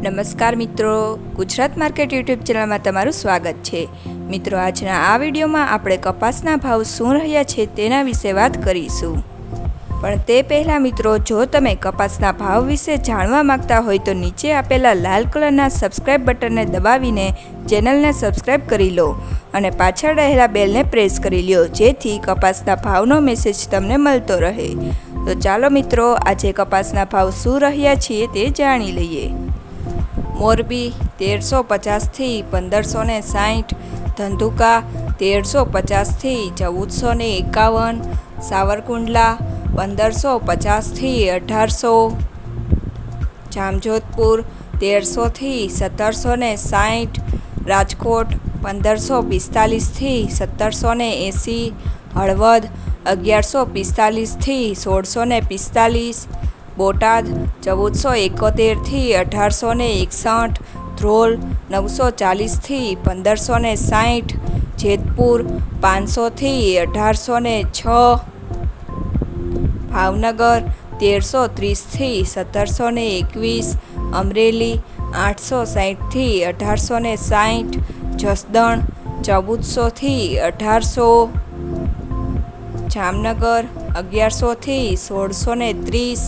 નમસ્કાર મિત્રો, Gujarat market YouTube ચેનલમાં તમારું સ્વાગત છે। મિત્રો, આજના આ વિડીયોમાં આપણે કપાસના ભાવ શું રહ્યા છે તેના વિશે વાત કરીશું। પણ તે પહેલાં મિત્રો, જો તમે કપાસના ભાવ વિશે જાણવા માંગતા હોય તો નીચે આપેલા લાલ કલરના સબસ્ક્રાઇબ બટનને દબાવીને ચેનલને સબસ્ક્રાઇબ કરી લો અને પાછળ રહેલા બેલને પ્રેસ કરી લો, જેથી કપાસના ભાવનો મેસેજ તમને મળતો રહે। તો ચાલો મિત્રો, આજે કપાસના ભાવ શું રહ્યા છે તે જાણી લઈએ। મોરબી 1350 થી 1560, ધંધુકા 1350 થી 1451, સાવરકુંડલા 1550 થી 1800, જામજોધપુર 1300 થી 1760, રાજકોટ 1545 થી 1780, હળવદ 1145 થી 1645, બોટાદ 1471 થી 1861, ધ્રોલ 940 થી 1560, જેતપુર 500 થી 1806, ભાવનગર 1330 થી 1721, અમરેલી 860 થી 1860, જસદણ 1400 થી 1800, જામનગર 1100 થી 1630,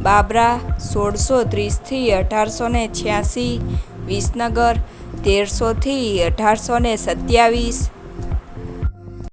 બાબરા 1630 થી 1886, વિસનગર 1300 થી 1827,